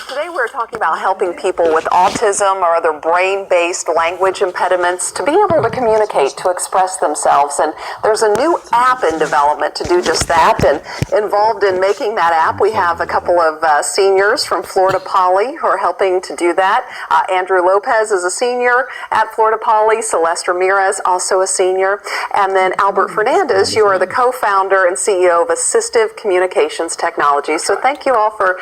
Today we're talking about helping people with autism or other brain-based language impediments to be able to communicate, to express themselves. And there's a new app in development to do just that. And involved in making that app, we have a couple of seniors from Florida Poly who are helping to do that. Andrew Lopez is a senior at Florida Poly. Celeste Ramirez, also a senior. And then Albert Fernandez, you are the co-founder and CEO of Assistive Communications Technology. So thank you all for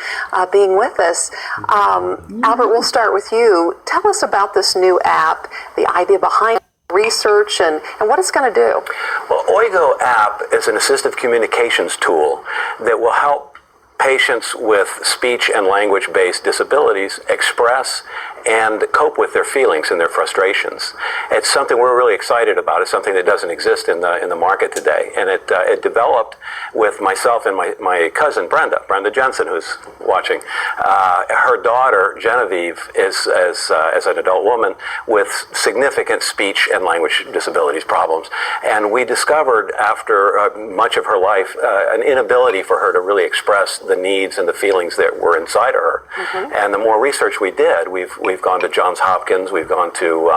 being with us. Albert, we'll start with you. Tell us about this new app, the idea behind research, and what it's going to do. Well, Oigo app is an assistive communications tool that will help patients with speech and language-based disabilities express and cope with their feelings and their frustrations. It's something we're really excited about. It's something that doesn't exist in the market today, and it developed with myself and my cousin Brenda Jensen, who's watching. Her daughter Genevieve is as an adult woman with significant speech and language disabilities problems, and we discovered after much of her life an inability for her to really express the needs and the feelings that were inside of her. Mm-hmm. And the more research we did, we've gone to Johns Hopkins, we've gone to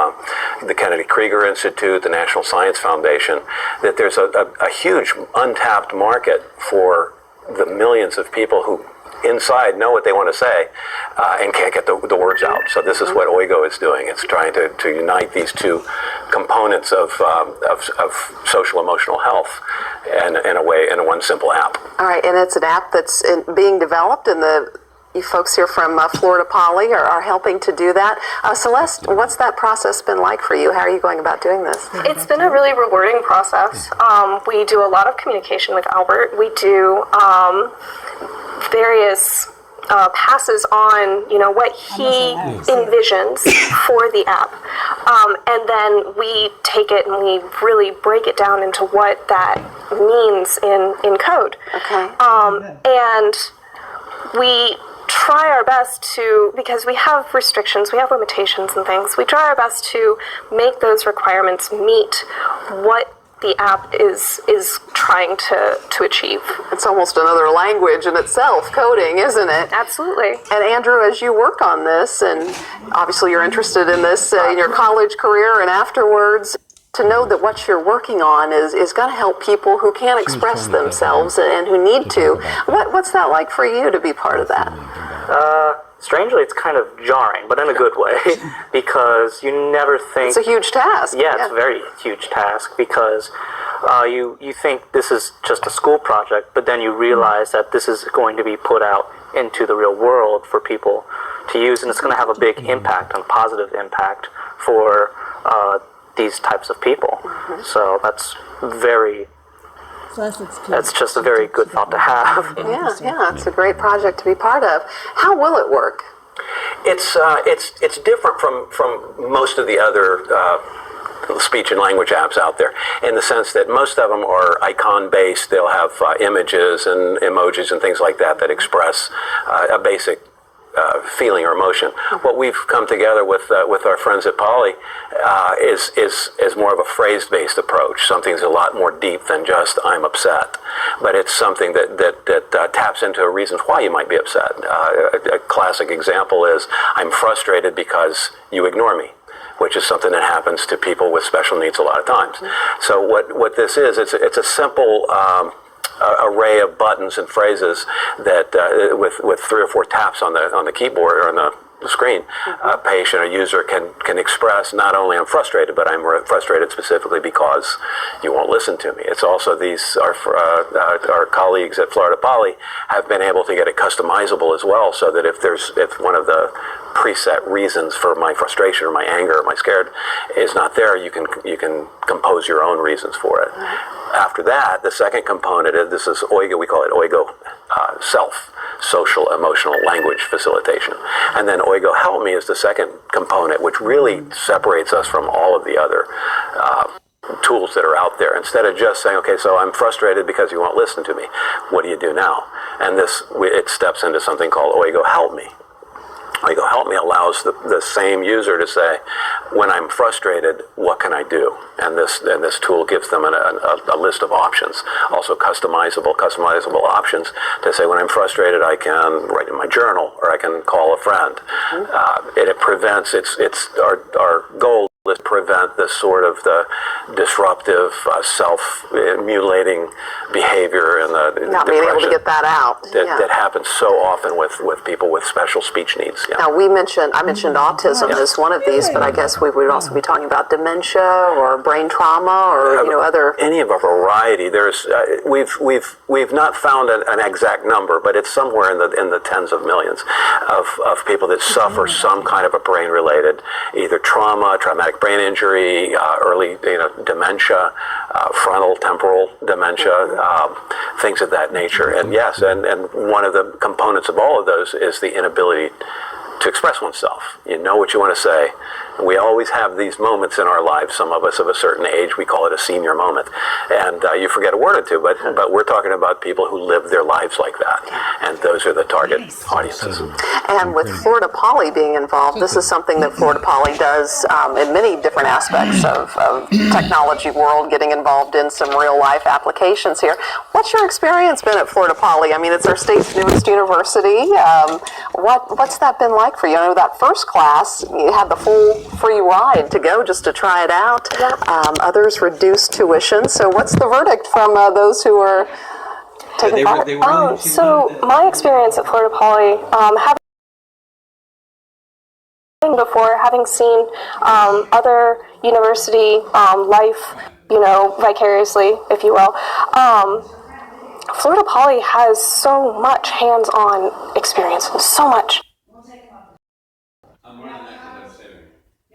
the Kennedy Krieger Institute, the National Science Foundation, that there's a huge untapped market for the millions of people who inside know what they want to say and can't get the words out. So this is what Oigo is doing. It's trying to unite these two components of social emotional health in one simple app. All right, and it's an app that's being developed, and you folks here from Florida Poly are helping to do that. Celeste, what's that process been like for you? How are you going about doing this? It's been a really rewarding process. We do a lot of communication with Albert. We do various passes on, what he envisions for the app. And then we take it and we really break it down into what that means in code. Okay. And we try our best to, because we have restrictions, we have limitations and things, we try our best to make those requirements meet what the app is trying to achieve. It's almost another language in itself, coding, isn't it? Absolutely. And Andrew, as you work on this, and obviously you're interested in this in your college career and afterwards, to know that what you're working on is going to help people who can't express themselves and who need to. What's that like for you to be part of that? Strangely, it's kind of jarring, but in a good way, because you never think... It's a huge task. Yeah, it's a very huge task, because you think this is just a school project, but then you realize that this is going to be put out into the real world for people to use, and it's going to have a big impact, a positive impact for these types of people. Mm-hmm. So that's that's just a very good thought to have. Yeah, it's a great project to be part of. How will it work? It's different from most of the other speech and language apps out there, in the sense that most of them are icon-based. They'll have images and emojis and things like that express a basic feeling or emotion. What we've come together with our friends at Poly is more of a phrase-based approach. Something's a lot more deep than just "I'm upset," but it's something that taps into reasons why you might be upset. A classic example is, "I'm frustrated because you ignore me," which is something that happens to people with special needs a lot of times. So what this is, it's a simple array of buttons and phrases that with 3 or 4 taps on the keyboard or on the screen, a patient or user can express not only "I'm frustrated," but "I'm frustrated specifically because you won't listen to me." It's also our colleagues at Florida Poly have been able to get it customizable as well, so that if one of the preset reasons for my frustration or my anger or my scared is not there, you can compose your own reasons for it. After that, the second component is, this is Oigo, we call it Oigo Self, Social Emotional Language Facilitation. And then Oigo Help Me is the second component, which really separates us from all of the other tools that are out there. Instead of just saying, "Okay, so I'm frustrated because you won't listen to me. What do you do now?" And it steps into something called Oigo Help Me. Oigo Help Me allows the same user to say, when I'm frustrated, what can I do? And this tool gives them a list of options, also customizable options to say, when I'm frustrated, I can write in my journal, or I can call a friend. It prevents, our goal is to prevent this sort of the disruptive, self-mutilating behavior and the Not being able to depression get that out. that happens so often with people with special speech needs. Yeah. Now, I mentioned autism as one of these, but I guess we would also be talking about dementia or brain trauma or other. Any of a variety. There's we've not found an exact number, but it's somewhere in the tens of millions of people that suffer some kind of a brain-related either trauma, traumatic brain injury, early dementia, frontal temporal dementia, things of that nature. And yes, and one of the components of all of those is the inability to express oneself. You know what you want to say. We always have these moments in our lives, some of us of a certain age, we call it a senior moment. And you forget a word or two, but we're talking about people who live their lives like that. And those are the target audiences. And with Florida Poly being involved, this is something that Florida Poly does in many different aspects of technology world, getting involved in some real life applications here. What's your experience been at Florida Poly? I mean, it's our state's newest university. What's that been like for you? I know that first class, you had the full free ride to go just to try it out. Others reduced tuition. So what's the verdict from those who are taking part? So my experience at Florida Poly, having seen other university life, vicariously, if you will, Florida Poly has so much hands-on experience, so much.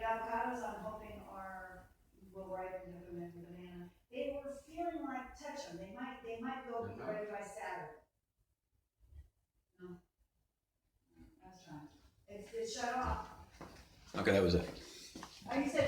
Avocados, I'm hoping will ripen to come in the banana. They were feeling like touch them. They might go be ready by Saturday. No, that's right. It's shut off. Okay, that was it. Oh, you said